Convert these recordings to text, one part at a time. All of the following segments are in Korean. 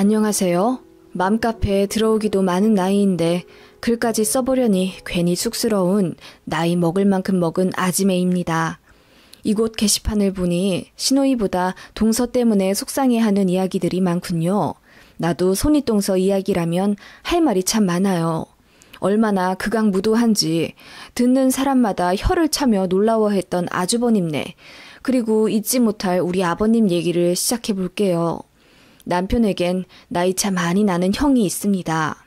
안녕하세요. 맘카페에 들어오기도 많은 나이인데 글까지 써보려니 괜히 쑥스러운 나이 먹을 만큼 먹은 아지매입니다. 이곳 게시판을 보니 시노이보다 동서 때문에 속상해하는 이야기들이 많군요. 나도 손윗동서 이야기라면 할 말이 참 많아요. 얼마나 극악무도한지 듣는 사람마다 혀를 차며 놀라워했던 아주버님네, 그리고 잊지 못할 우리 아버님 얘기를 시작해볼게요. 남편에겐 나이차 많이 나는 형이 있습니다.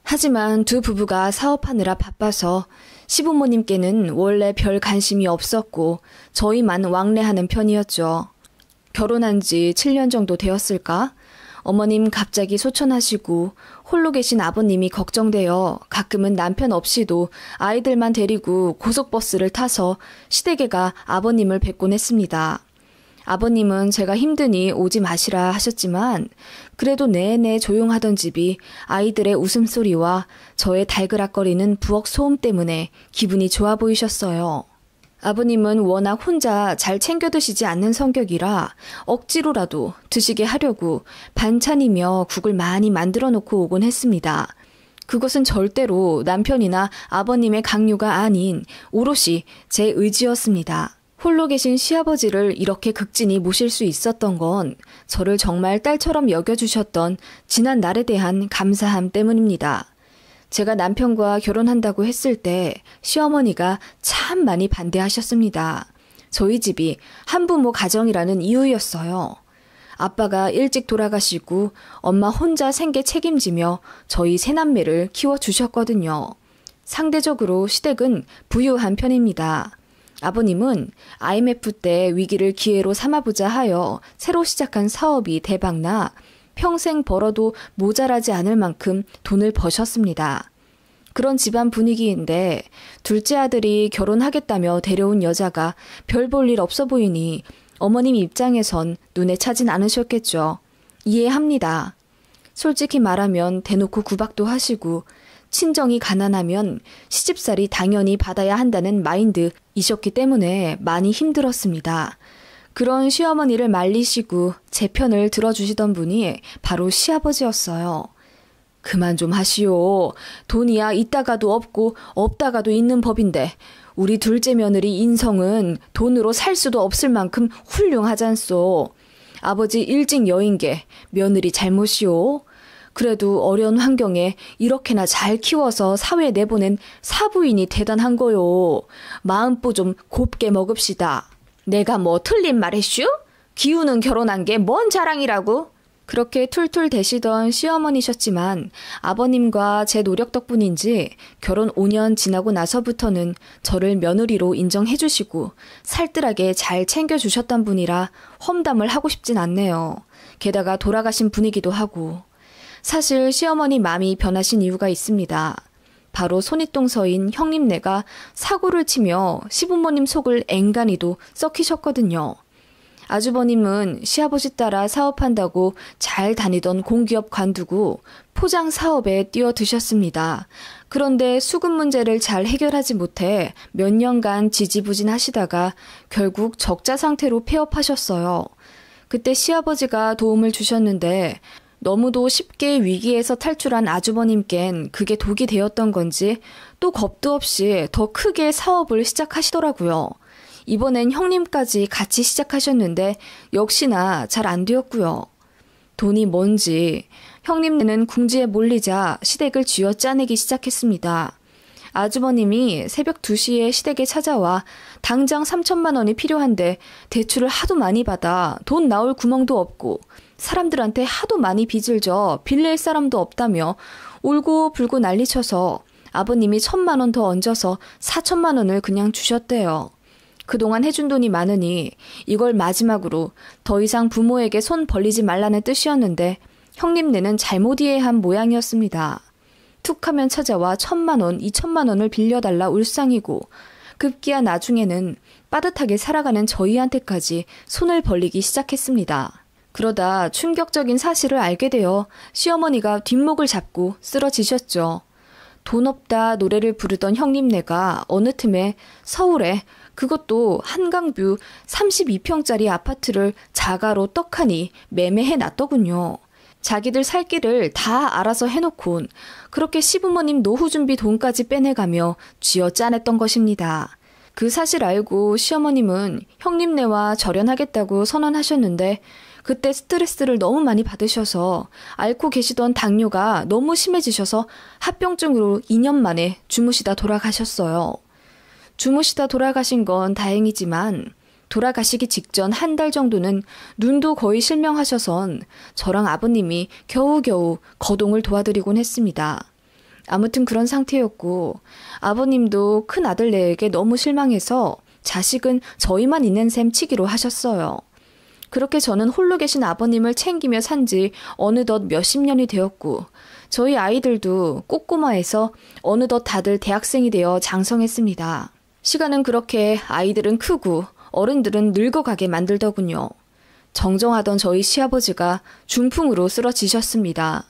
하지만 두 부부가 사업하느라 바빠서 시부모님께는 원래 별 관심이 없었고 저희만 왕래하는 편이었죠. 결혼한 지 7년 정도 되었을까? 어머님 갑자기 소천하시고 홀로 계신 아버님이 걱정되어 가끔은 남편 없이도 아이들만 데리고 고속버스를 타서 시댁에가 아버님을 뵙곤 했습니다. 아버님은 제가 힘드니 오지 마시라 하셨지만 그래도 내내 조용하던 집이 아이들의 웃음소리와 저의 달그락거리는 부엌 소음 때문에 기분이 좋아 보이셨어요. 아버님은 워낙 혼자 잘 챙겨 드시지 않는 성격이라 억지로라도 드시게 하려고 반찬이며 국을 많이 만들어 놓고 오곤 했습니다. 그것은 절대로 남편이나 아버님의 강요가 아닌 오롯이 제 의지였습니다. 홀로 계신 시아버지를 이렇게 극진히 모실 수 있었던 건 저를 정말 딸처럼 여겨주셨던 지난 날에 대한 감사함 때문입니다. 제가 남편과 결혼한다고 했을 때 시어머니가 참 많이 반대하셨습니다. 저희 집이 한부모 가정이라는 이유였어요. 아빠가 일찍 돌아가시고 엄마 혼자 생계 책임지며 저희 세 남매를 키워주셨거든요. 상대적으로 시댁은 부유한 편입니다. 아버님은 IMF 때 위기를 기회로 삼아보자 하여 새로 시작한 사업이 대박나 평생 벌어도 모자라지 않을 만큼 돈을 버셨습니다. 그런 집안 분위기인데 둘째 아들이 결혼하겠다며 데려온 여자가 별 볼 일 없어 보이니 어머님 입장에선 눈에 차진 않으셨겠죠. 이해합니다. 솔직히 말하면 대놓고 구박도 하시고 친정이 가난하면 시집살이 당연히 받아야 한다는 마인드이셨기 때문에 많이 힘들었습니다. 그런 시어머니를 말리시고 제 편을 들어주시던 분이 바로 시아버지였어요. 그만 좀 하시오. 돈이야 있다가도 없고 없다가도 있는 법인데 우리 둘째 며느리 인성은 돈으로 살 수도 없을 만큼 훌륭하잖소. 아버지 일찍 여인 게 며느리 잘못이오. 그래도 어려운 환경에 이렇게나 잘 키워서 사회에 내보낸 사부인이 대단한 거요. 마음보 좀 곱게 먹읍시다. 내가 뭐 틀린 말 했슈? 기우는 결혼한 게 뭔 자랑이라고? 그렇게 툴툴 대시던 시어머니셨지만 아버님과 제 노력 덕분인지 결혼 5년 지나고 나서부터는 저를 며느리로 인정해 주시고 살뜰하게 잘 챙겨주셨던 분이라 험담을 하고 싶진 않네요. 게다가 돌아가신 분이기도 하고. 사실 시어머니 마음이 변하신 이유가 있습니다. 바로 손윗동서인 형님네가 사고를 치며 시부모님 속을 앵간히도 썩히셨거든요. 아주버님은 시아버지 따라 사업한다고 잘 다니던 공기업 관두고 포장 사업에 뛰어드셨습니다. 그런데 수급 문제를 잘 해결하지 못해 몇 년간 지지부진하시다가 결국 적자 상태로 폐업하셨어요. 그때 시아버지가 도움을 주셨는데 너무도 쉽게 위기에서 탈출한 아주버님껜 그게 독이 되었던 건지 또 겁도 없이 더 크게 사업을 시작하시더라고요. 이번엔 형님까지 같이 시작하셨는데 역시나 잘 안 되었고요. 돈이 뭔지 형님네는 궁지에 몰리자 시댁을 쥐어짜내기 시작했습니다. 아주버님이 새벽 2시에 시댁에 찾아와 당장 3천만 원이 필요한데 대출을 하도 많이 받아 돈 나올 구멍도 없고 사람들한테 하도 많이 빚을 져 빌릴 사람도 없다며 울고 불고 난리쳐서 아버님이 1,000만 원 더 얹어서 4천만 원을 그냥 주셨대요. 그동안 해준 돈이 많으니 이걸 마지막으로 더 이상 부모에게 손 벌리지 말라는 뜻이었는데 형님네는 잘못 이해한 모양이었습니다. 툭하면 찾아와 1,000만 원, 2천만 원을 빌려달라 울상이고 급기야 나중에는 빠듯하게 살아가는 저희한테까지 손을 벌리기 시작했습니다. 그러다 충격적인 사실을 알게 되어 시어머니가 뒷목을 잡고 쓰러지셨죠. 돈 없다 노래를 부르던 형님네가 어느 틈에 서울에 그것도 한강뷰 32평짜리 아파트를 자가로 떡하니 매매해 놨더군요. 자기들 살 길을 다 알아서 해놓곤 그렇게 시부모님 노후 준비 돈까지 빼내가며 쥐어 짜냈던 것입니다. 그 사실 알고 시어머님은 형님네와 절연하겠다고 선언하셨는데 그때 스트레스를 너무 많이 받으셔서 앓고 계시던 당뇨가 너무 심해지셔서 합병증으로 2년 만에 주무시다 돌아가셨어요. 주무시다 돌아가신 건 다행이지만 돌아가시기 직전 한 달 정도는 눈도 거의 실명하셔선 저랑 아버님이 겨우겨우 거동을 도와드리곤 했습니다. 아무튼 그런 상태였고 아버님도 큰 아들네에게 너무 실망해서 자식은 저희만 있는 셈 치기로 하셨어요. 그렇게 저는 홀로 계신 아버님을 챙기며 산지 어느덧 몇십 년이 되었고 저희 아이들도 꼬꼬마해서 어느덧 다들 대학생이 되어 장성했습니다. 시간은 그렇게 아이들은 크고 어른들은 늙어가게 만들더군요. 정정하던 저희 시아버지가 중풍으로 쓰러지셨습니다.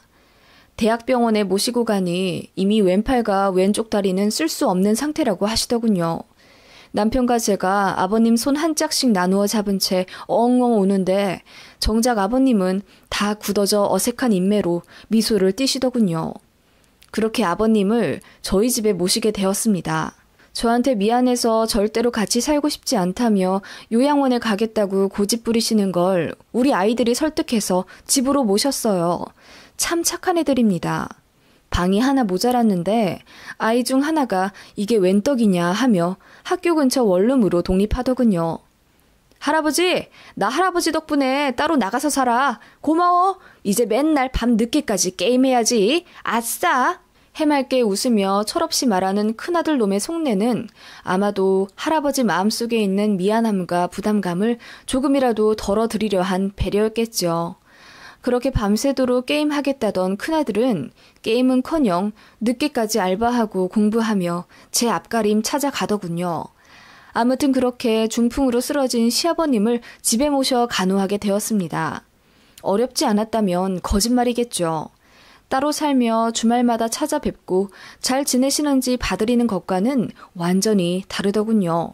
대학병원에 모시고 가니 이미 왼팔과 왼쪽 다리는 쓸 수 없는 상태라고 하시더군요. 남편과 제가 아버님 손 한 짝씩 나누어 잡은 채 엉엉 우는데 정작 아버님은 다 굳어져 어색한 인매로 미소를 띠시더군요. 그렇게 아버님을 저희 집에 모시게 되었습니다. 저한테 미안해서 절대로 같이 살고 싶지 않다며 요양원에 가겠다고 고집 부리시는 걸 우리 아이들이 설득해서 집으로 모셨어요. 참 착한 애들입니다. 방이 하나 모자랐는데 아이 중 하나가 이게 웬 떡이냐 하며 학교 근처 원룸으로 독립하더군요. 할아버지, 나 할아버지 덕분에 따로 나가서 살아. 고마워. 이제 맨날 밤 늦게까지 게임해야지. 아싸. 해맑게 웃으며 철없이 말하는 큰아들 놈의 속내는 아마도 할아버지 마음속에 있는 미안함과 부담감을 조금이라도 덜어드리려 한 배려였겠죠. 그렇게 밤새도록 게임하겠다던 큰아들은 게임은커녕 늦게까지 알바하고 공부하며 제 앞가림 찾아가더군요. 아무튼 그렇게 중풍으로 쓰러진 시아버님을 집에 모셔 간호하게 되었습니다. 어렵지 않았다면 거짓말이겠죠. 따로 살며 주말마다 찾아뵙고 잘 지내시는지 봐드리는 것과는 완전히 다르더군요.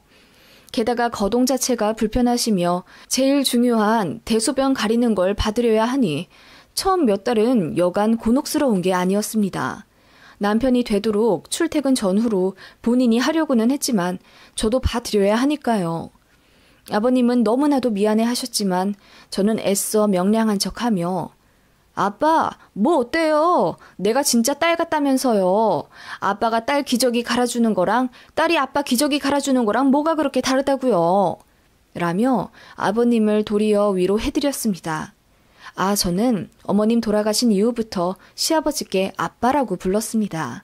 게다가 거동 자체가 불편하시며 제일 중요한 대소변 가리는 걸 봐드려야 하니 처음 몇 달은 여간 곤혹스러운 게 아니었습니다. 남편이 되도록 출퇴근 전후로 본인이 하려고는 했지만 저도 봐드려야 하니까요. 아버님은 너무나도 미안해 하셨지만 저는 애써 명량한 척하며 아빠, 뭐 어때요? 내가 진짜 딸 같다면서요. 아빠가 딸 기저귀 갈아주는 거랑 딸이 아빠 기저귀 갈아주는 거랑 뭐가 그렇게 다르다고요? 라며 아버님을 도리어 위로해드렸습니다. 저는 어머님 돌아가신 이후부터 시아버지께 아빠라고 불렀습니다.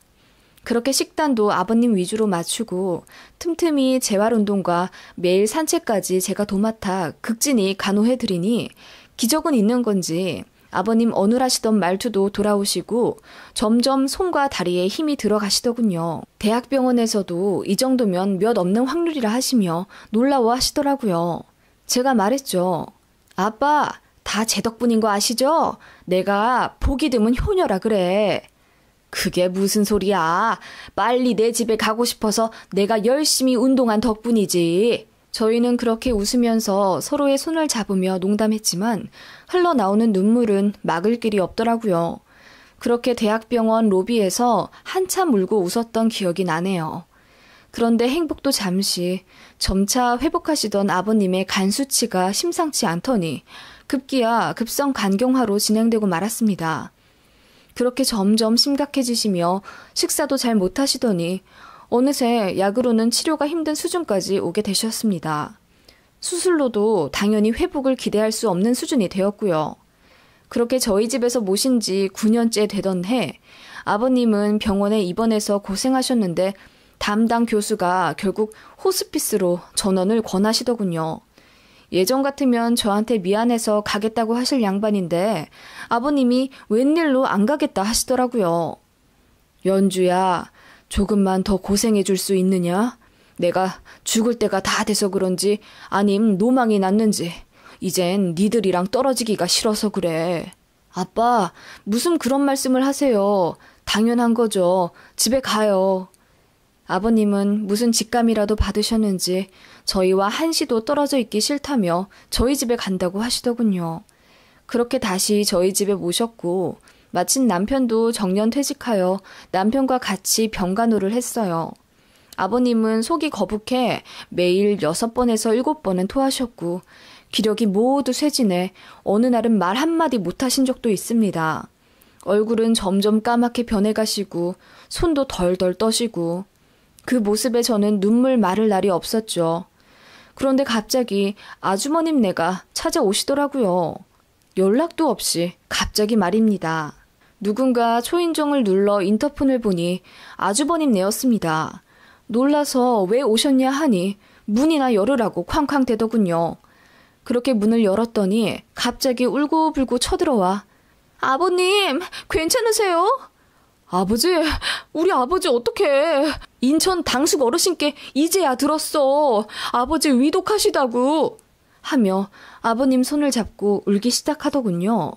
그렇게 식단도 아버님 위주로 맞추고 틈틈이 재활운동과 매일 산책까지 제가 도맡아 극진히 간호해드리니 기적은 있는 건지 아버님 어눌하시던 말투도 돌아오시고 점점 손과 다리에 힘이 들어가시더군요. 대학병원에서도 이 정도면 몇 없는 확률이라 하시며 놀라워 하시더라고요. 제가 말했죠. 아빠, 다 제 덕분인 거 아시죠? 내가 보기 드문 효녀라 그래. 그게 무슨 소리야. 빨리 내 집에 가고 싶어서 내가 열심히 운동한 덕분이지. 저희는 그렇게 웃으면서 서로의 손을 잡으며 농담했지만 흘러나오는 눈물은 막을 길이 없더라고요. 그렇게 대학병원 로비에서 한참 울고 웃었던 기억이 나네요. 그런데 행복도 잠시 점차 회복하시던 아버님의 간 수치가 심상치 않더니 급기야 급성 간경화로 진행되고 말았습니다. 그렇게 점점 심각해지시며 식사도 잘 못하시더니 어느새 약으로는 치료가 힘든 수준까지 오게 되셨습니다. 수술로도 당연히 회복을 기대할 수 없는 수준이 되었고요. 그렇게 저희 집에서 모신 지 9년째 되던 해 아버님은 병원에 입원해서 고생하셨는데 담당 교수가 결국 호스피스로 전원을 권하시더군요. 예전 같으면 저한테 미안해서 가겠다고 하실 양반인데 아버님이 웬일로 안 가겠다 하시더라고요. 연주야, 조금만 더 고생해 줄 수 있느냐? 내가 죽을 때가 다 돼서 그런지 아님 노망이 났는지 이젠 니들이랑 떨어지기가 싫어서 그래. 아빠, 무슨 그런 말씀을 하세요. 당연한 거죠. 집에 가요. 아버님은 무슨 직감이라도 받으셨는지 저희와 한시도 떨어져 있기 싫다며 저희 집에 간다고 하시더군요. 그렇게 다시 저희 집에 모셨고 마침 남편도 정년 퇴직하여 남편과 같이 병간호를 했어요. 아버님은 속이 거북해 매일 6번에서 7번은 토하셨고 기력이 모두 쇠진해 어느 날은 말 한마디 못하신 적도 있습니다. 얼굴은 점점 까맣게 변해가시고 손도 덜덜 떠시고 그 모습에 저는 눈물 마를 날이 없었죠. 그런데 갑자기 아주머님네가 찾아오시더라고요. 연락도 없이 갑자기 말입니다. 누군가 초인종을 눌러 인터폰을 보니 아주버님네였습니다. 놀라서 왜 오셨냐 하니 문이나 열으라고 쾅쾅 대더군요. 그렇게 문을 열었더니 갑자기 울고불고 쳐들어와 아버님, 괜찮으세요? 아버지, 우리 아버지 어떡해. 인천 당숙 어르신께 이제야 들었어. 아버지 위독하시다고. 하며 아버님 손을 잡고 울기 시작하더군요.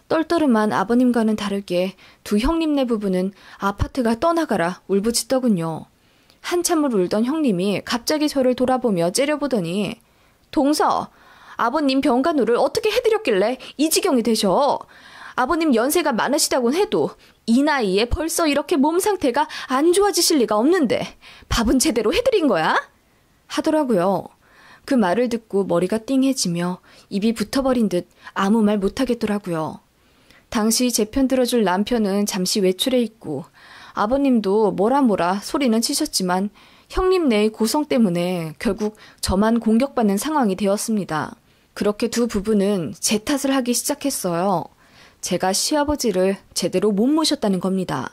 떨떠름한 아버님과는 다르게 두 형님네 부부는 아파트가 떠나가라 울부짖더군요. 한참을 울던 형님이 갑자기 저를 돌아보며 째려보더니 동서, 아버님 병간호를 어떻게 해드렸길래 이 지경이 되셔. 아버님 연세가 많으시다곤 해도 이 나이에 벌써 이렇게 몸 상태가 안 좋아지실 리가 없는데 밥은 제대로 해드린 거야? 하더라고요. 그 말을 듣고 머리가 띵해지며 입이 붙어버린 듯 아무 말 못하겠더라고요. 당시 제 편 들어줄 남편은 잠시 외출해 있고 아버님도 뭐라 소리는 치셨지만 형님네의 고성 때문에 결국 저만 공격받는 상황이 되었습니다. 그렇게 두 부부는 제 탓을 하기 시작했어요. 제가 시아버지를 제대로 못 모셨다는 겁니다.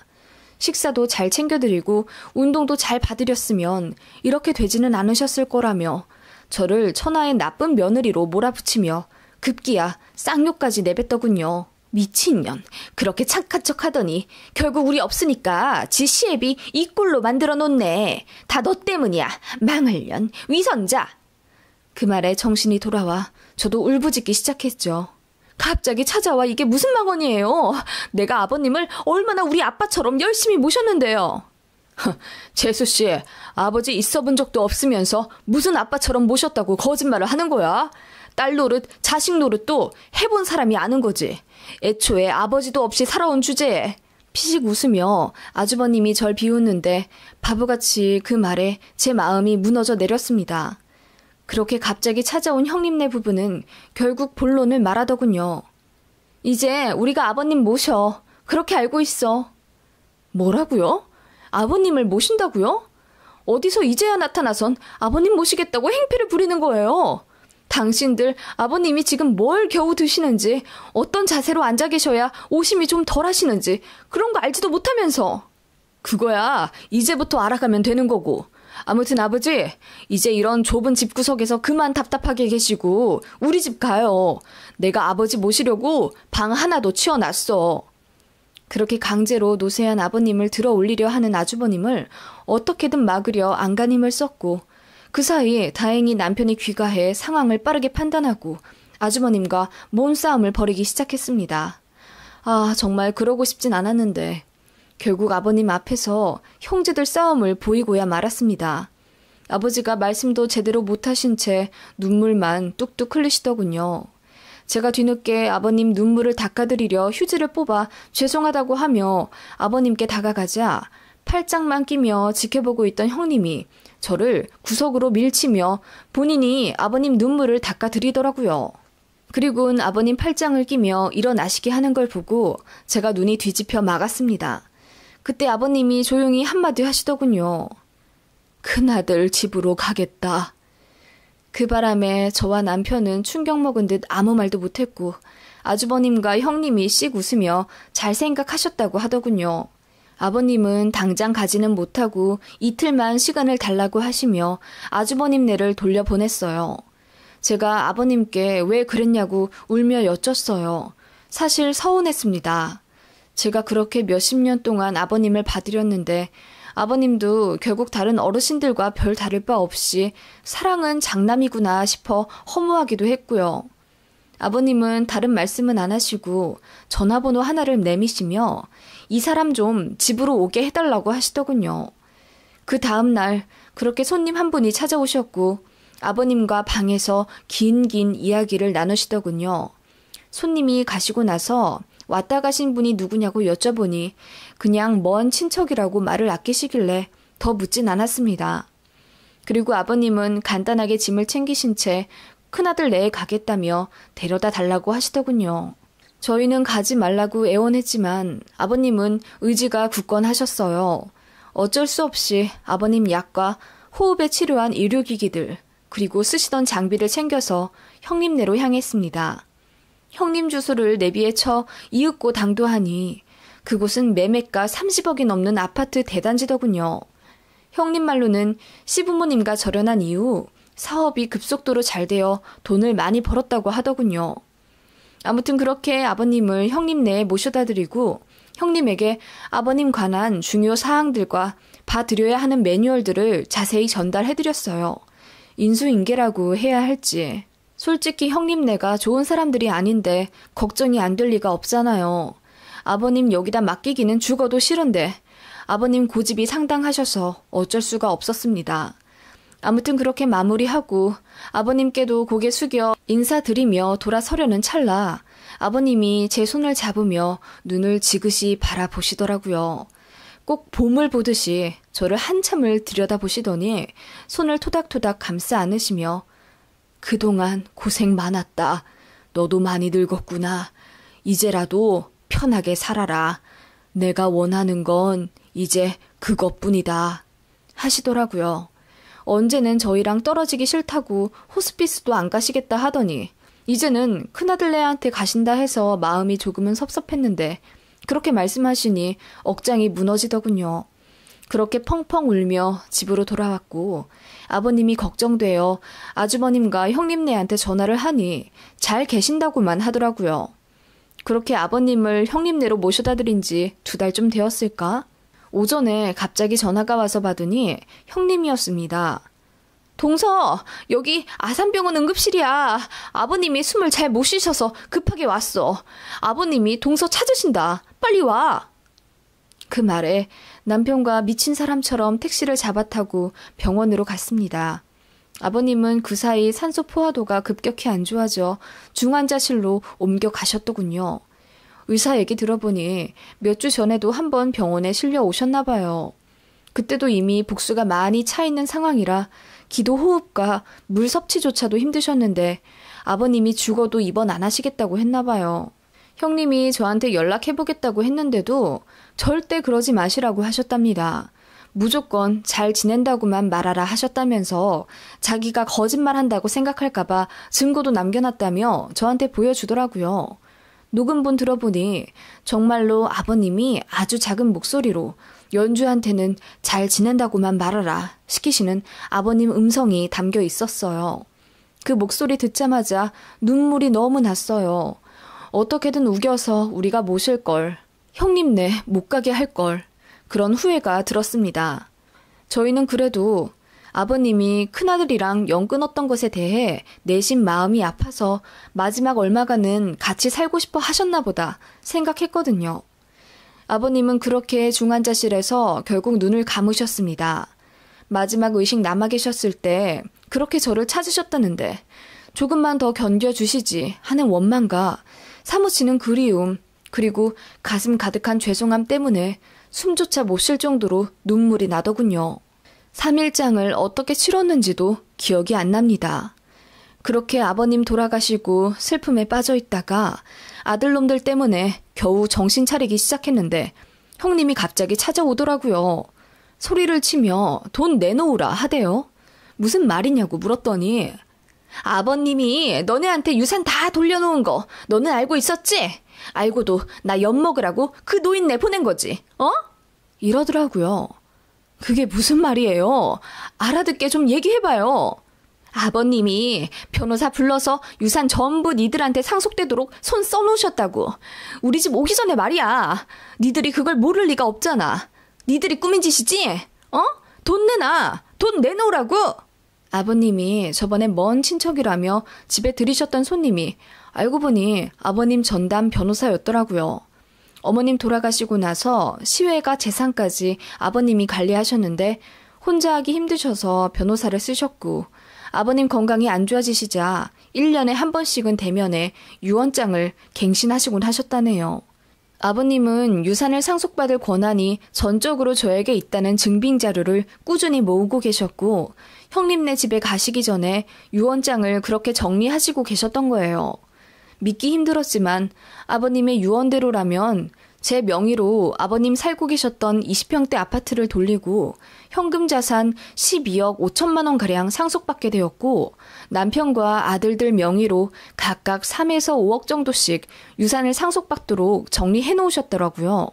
식사도 잘 챙겨드리고 운동도 잘 봐드렸으면 이렇게 되지는 않으셨을 거라며 저를 천하의 나쁜 며느리로 몰아붙이며 급기야 쌍욕까지 내뱉더군요. 미친년, 그렇게 착한 척 하더니 결국 우리 없으니까 지 시애비 이 꼴로 만들어 놓네. 다 너 때문이야. 망을년, 위선자. 그 말에 정신이 돌아와 저도 울부짖기 시작했죠. 갑자기 찾아와 이게 무슨 망언이에요. 내가 아버님을 얼마나 우리 아빠처럼 열심히 모셨는데요. 재수씨, 아버지 있어본 적도 없으면서 무슨 아빠처럼 모셨다고 거짓말을 하는 거야? 딸 노릇, 자식 노릇도 해본 사람이 아는 거지. 애초에 아버지도 없이 살아온 주제에. 피식 웃으며 아주버님이 절 비웃는데 바보같이 그 말에 제 마음이 무너져 내렸습니다. 그렇게 갑자기 찾아온 형님네 부부는 결국 본론을 말하더군요. 이제 우리가 아버님 모셔. 그렇게 알고 있어. 뭐라고요? 아버님을 모신다고요? 어디서 이제야 나타나선 아버님 모시겠다고 행패를 부리는 거예요. 당신들 아버님이 지금 뭘 겨우 드시는지, 어떤 자세로 앉아 계셔야 오심이 좀 덜 하시는지 그런 거 알지도 못하면서. 그거야 이제부터 알아가면 되는 거고. 아무튼 아버지, 이제 이런 좁은 집구석에서 그만 답답하게 계시고 우리 집 가요. 내가 아버지 모시려고 방 하나도 치워놨어. 그렇게 강제로 노쇠한 아버님을 들어 올리려 하는 아주버님을 어떻게든 막으려 안간힘을 썼고 그 사이 다행히 남편이 귀가해 상황을 빠르게 판단하고 아주버님과 몸싸움을 벌이기 시작했습니다. 아, 정말 그러고 싶진 않았는데 결국 아버님 앞에서 형제들 싸움을 보이고야 말았습니다. 아버지가 말씀도 제대로 못하신 채 눈물만 뚝뚝 흘리시더군요. 제가 뒤늦게 아버님 눈물을 닦아드리려 휴지를 뽑아 죄송하다고 하며 아버님께 다가가자 팔짱만 끼며 지켜보고 있던 형님이 저를 구석으로 밀치며 본인이 아버님 눈물을 닦아드리더라고요. 그리고는 아버님 팔짱을 끼며 일어나시게 하는 걸 보고 제가 눈이 뒤집혀 막았습니다. 그때 아버님이 조용히 한마디 하시더군요. 큰아들 집으로 가겠다. 그 바람에 저와 남편은 충격 먹은 듯 아무 말도 못했고 아주버님과 형님이 씩 웃으며 잘 생각하셨다고 하더군요. 아버님은 당장 가지는 못하고 이틀만 시간을 달라고 하시며 아주버님네를 돌려보냈어요. 제가 아버님께 왜 그랬냐고 울며 여쭸어요. 사실 서운했습니다. 제가 그렇게 몇십 년 동안 아버님을 봐드렸는데 아버님도 결국 다른 어르신들과 별 다를 바 없이 사랑은 장남이구나 싶어 허무하기도 했고요. 아버님은 다른 말씀은 안 하시고 전화번호 하나를 내미시며 이 사람 좀 집으로 오게 해달라고 하시더군요. 그 다음 날 그렇게 손님 한 분이 찾아오셨고 아버님과 방에서 긴 이야기를 나누시더군요. 손님이 가시고 나서 왔다 가신 분이 누구냐고 여쭤보니 그냥 먼 친척이라고 말을 아끼시길래 더 묻진 않았습니다. 그리고 아버님은 간단하게 짐을 챙기신 채 큰아들 내에 가겠다며 데려다 달라고 하시더군요. 저희는 가지 말라고 애원했지만 아버님은 의지가 굳건하셨어요. 어쩔 수 없이 아버님 약과 호흡에 치료한 의료기기들 그리고 쓰시던 장비를 챙겨서 형님네로 향했습니다. 형님 주소를 내비에 쳐 이윽고 당도하니 그곳은 매매가 30억이 넘는 아파트 대단지더군요. 형님 말로는 시부모님과 절연한 이후 사업이 급속도로 잘 되어 돈을 많이 벌었다고 하더군요. 아무튼 그렇게 아버님을 형님네에 모셔다 드리고 형님에게 아버님 관한 중요 사항들과 봐드려야 하는 매뉴얼들을 자세히 전달해드렸어요. 인수인계라고 해야 할지. 솔직히 형님네가 좋은 사람들이 아닌데 걱정이 안 될 리가 없잖아요. 아버님 여기다 맡기기는 죽어도 싫은데 아버님 고집이 상당하셔서 어쩔 수가 없었습니다. 아무튼 그렇게 마무리하고 아버님께도 고개 숙여 인사드리며 돌아서려는 찰나 아버님이 제 손을 잡으며 눈을 지그시 바라보시더라고요. 꼭 봄을 보듯이 저를 한참을 들여다보시더니 손을 토닥토닥 감싸 안으시며 그동안 고생 많았다. 너도 많이 늙었구나. 이제라도 편하게 살아라. 내가 원하는 건 이제 그것뿐이다. 하시더라고요. 언제는 저희랑 떨어지기 싫다고 호스피스도 안 가시겠다 하더니 이제는 큰아들네한테 가신다 해서 마음이 조금은 섭섭했는데 그렇게 말씀하시니 억장이 무너지더군요. 그렇게 펑펑 울며 집으로 돌아왔고 아버님이 걱정되어 아주버님과 형님네한테 전화를 하니 잘 계신다고만 하더라고요. 그렇게 아버님을 형님네로 모셔다 드린 지 2달 좀 되었을까? 오전에 갑자기 전화가 와서 받으니 형님이었습니다. 동서, 여기 아산병원 응급실이야. 아버님이 숨을 잘 못 쉬셔서 급하게 왔어. 아버님이 동서 찾으신다. 빨리 와. 그 말에 남편과 미친 사람처럼 택시를 잡아 타고 병원으로 갔습니다. 아버님은 그 사이 산소 포화도가 급격히 안 좋아져 중환자실로 옮겨가셨더군요. 의사 얘기 들어보니 몇 주 전에도 한번 병원에 실려 오셨나 봐요. 그때도 이미 복수가 많이 차 있는 상황이라 기도 호흡과 물 섭취조차도 힘드셨는데 아버님이 죽어도 입원 안 하시겠다고 했나 봐요. 형님이 저한테 연락해보겠다고 했는데도 절대 그러지 마시라고 하셨답니다. 무조건 잘 지낸다고만 말하라 하셨다면서 자기가 거짓말한다고 생각할까봐 증거도 남겨놨다며 저한테 보여주더라고요. 녹음본 들어보니 정말로 아버님이 아주 작은 목소리로 연주한테는 잘 지낸다고만 말하라 시키시는 아버님 음성이 담겨 있었어요. 그 목소리 듣자마자 눈물이 너무 났어요. 어떻게든 우겨서 우리가 모실 걸, 형님네 못 가게 할 걸, 그런 후회가 들었습니다. 저희는 그래도 아버님이 큰아들이랑 연 끊었던 것에 대해 내심 마음이 아파서 마지막 얼마간은 같이 살고 싶어 하셨나 보다 생각했거든요. 아버님은 그렇게 중환자실에서 결국 눈을 감으셨습니다. 마지막 의식 남아 계셨을 때 그렇게 저를 찾으셨다는데 조금만 더 견뎌주시지 하는 원망과 사무치는 그리움 그리고 가슴 가득한 죄송함 때문에 숨조차 못 쉴 정도로 눈물이 나더군요. 3일장을 어떻게 치렀는지도 기억이 안 납니다. 그렇게 아버님 돌아가시고 슬픔에 빠져 있다가 아들놈들 때문에 겨우 정신 차리기 시작했는데 형님이 갑자기 찾아오더라고요. 소리를 치며 돈 내놓으라 하대요. 무슨 말이냐고 물었더니 아버님이 너네한테 유산 다 돌려놓은 거 너는 알고 있었지? 알고도 나 엿먹으라고 그 노인네 보낸 거지, 어? 이러더라고요. 그게 무슨 말이에요? 알아듣게 좀 얘기해봐요. 아버님이 변호사 불러서 유산 전부 니들한테 상속되도록 손 써놓으셨다고. 우리 집 오기 전에 말이야. 니들이 그걸 모를 리가 없잖아. 니들이 꾸민 짓이지? 어? 돈 내놔. 돈 내놓으라고. 아버님이 저번에 먼 친척이라며 집에 들이셨던 손님이 알고 보니 아버님 전담 변호사였더라고요. 어머님 돌아가시고 나서 시외가 재산까지 아버님이 관리하셨는데 혼자 하기 힘드셔서 변호사를 쓰셨고 아버님 건강이 안 좋아지시자 1년에 한 번씩은 대면해 유언장을 갱신하시곤 하셨다네요. 아버님은 유산을 상속받을 권한이 전적으로 저에게 있다는 증빙 자료를 꾸준히 모으고 계셨고 형님네 집에 가시기 전에 유언장을 그렇게 정리하시고 계셨던 거예요. 믿기 힘들었지만 아버님의 유언대로라면 제 명의로 아버님 살고 계셨던 20평대 아파트를 돌리고 현금 자산 12억 5천만 원가량 상속받게 되었고 남편과 아들들 명의로 각각 3에서 5억 정도씩 유산을 상속받도록 정리해 놓으셨더라고요.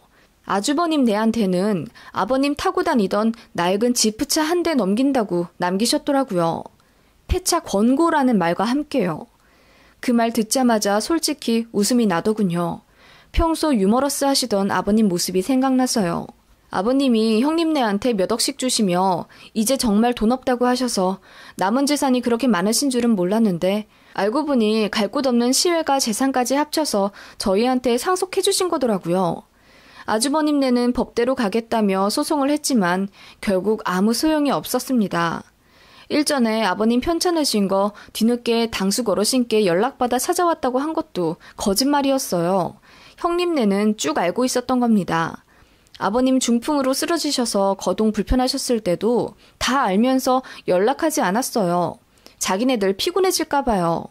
아주버님 네한테는 아버님 타고 다니던 낡은 지프차 한 대 넘긴다고 남기셨더라고요. 폐차 권고라는 말과 함께요. 그 말 듣자마자 솔직히 웃음이 나더군요. 평소 유머러스 하시던 아버님 모습이 생각나서요. 아버님이 형님네한테 몇 억씩 주시며 이제 정말 돈 없다고 하셔서 남은 재산이 그렇게 많으신 줄은 몰랐는데 알고 보니 갈 곳 없는 시외가 재산까지 합쳐서 저희한테 상속해 주신 거더라고요. 아주버님네는 법대로 가겠다며 소송을 했지만 결국 아무 소용이 없었습니다. 일전에 아버님 편찮으신 거 뒤늦게 당숙 어르신께 연락받아 찾아왔다고 한 것도 거짓말이었어요. 형님네는 쭉 알고 있었던 겁니다. 아버님 중풍으로 쓰러지셔서 거동 불편하셨을 때도 다 알면서 연락하지 않았어요. 자기네들 피곤해질까 봐요.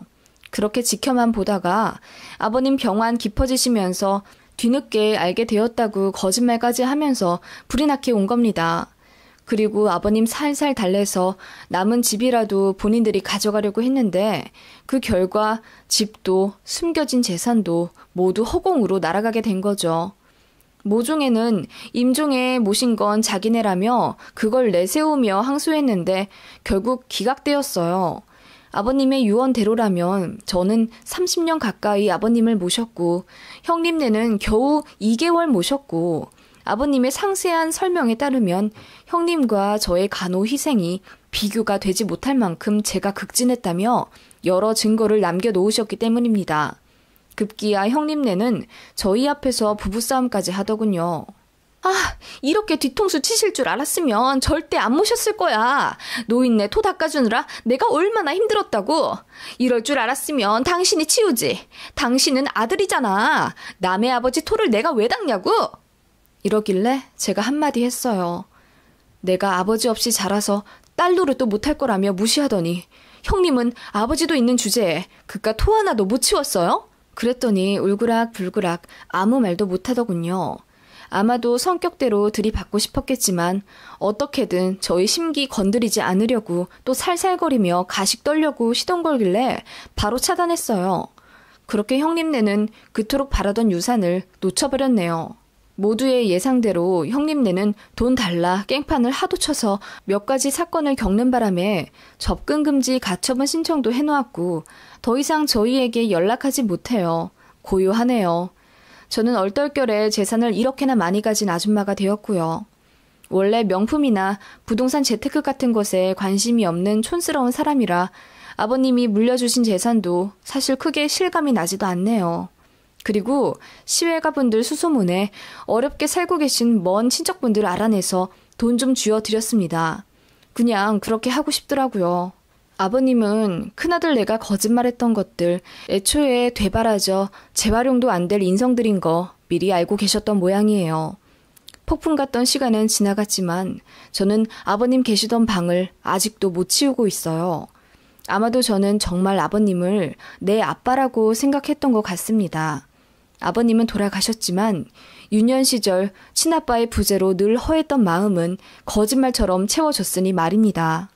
그렇게 지켜만 보다가 아버님 병환 깊어지시면서 뒤늦게 알게 되었다고 거짓말까지 하면서 불이 나게 온 겁니다. 그리고 아버님 살살 달래서 남은 집이라도 본인들이 가져가려고 했는데 그 결과 집도 숨겨진 재산도 모두 허공으로 날아가게 된 거죠. 모종에는 임종에 모신 건 자기네라며 그걸 내세우며 항소했는데 결국 기각되었어요. 아버님의 유언대로라면 저는 30년 가까이 아버님을 모셨고 형님네는 겨우 2개월 모셨고 아버님의 상세한 설명에 따르면 형님과 저의 간호 희생이 비교가 되지 못할 만큼 제가 극진했다며 여러 증거를 남겨놓으셨기 때문입니다. 급기야 형님네는 저희 앞에서 부부싸움까지 하더군요. 아, 이렇게 뒤통수 치실 줄 알았으면 절대 안 모셨을 거야. 노인네 토 닦아주느라 내가 얼마나 힘들었다고. 이럴 줄 알았으면 당신이 치우지. 당신은 아들이잖아. 남의 아버지 토를 내가 왜 닦냐고. 이러길래 제가 한마디 했어요. 내가 아버지 없이 자라서 딸 노릇도 못할 거라며 무시하더니 형님은 아버지도 있는 주제에 그깟 토 하나도 못 치웠어요? 그랬더니 울그락불그락 아무 말도 못하더군요. 아마도 성격대로 들이받고 싶었겠지만 어떻게든 저희 심기 건드리지 않으려고 또 살살거리며 가식 떨려고 시동 걸길래 바로 차단했어요. 그렇게 형님네는 그토록 바라던 유산을 놓쳐버렸네요. 모두의 예상대로 형님네는 돈 달라 깽판을 하도 쳐서 몇 가지 사건을 겪는 바람에 접근금지 가처분 신청도 해놓았고 더 이상 저희에게 연락하지 못해요. 고요하네요. 저는 얼떨결에 재산을 이렇게나 많이 가진 아줌마가 되었고요. 원래 명품이나 부동산 재테크 같은 것에 관심이 없는 촌스러운 사람이라 아버님이 물려주신 재산도 사실 크게 실감이 나지도 않네요. 그리고 시외가분들 수소문에 어렵게 살고 계신 먼 친척분들 알아내서 돈 좀 쥐어드렸습니다. 그냥 그렇게 하고 싶더라고요. 아버님은 큰아들 내가 거짓말했던 것들, 애초에 되바라져 재활용도 안 될 인성들인 거 미리 알고 계셨던 모양이에요. 폭풍 같던 시간은 지나갔지만 저는 아버님 계시던 방을 아직도 못 치우고 있어요. 아마도 저는 정말 아버님을 내 아빠라고 생각했던 것 같습니다. 아버님은 돌아가셨지만 유년 시절 친아빠의 부재로 늘 허했던 마음은 거짓말처럼 채워졌으니 말입니다.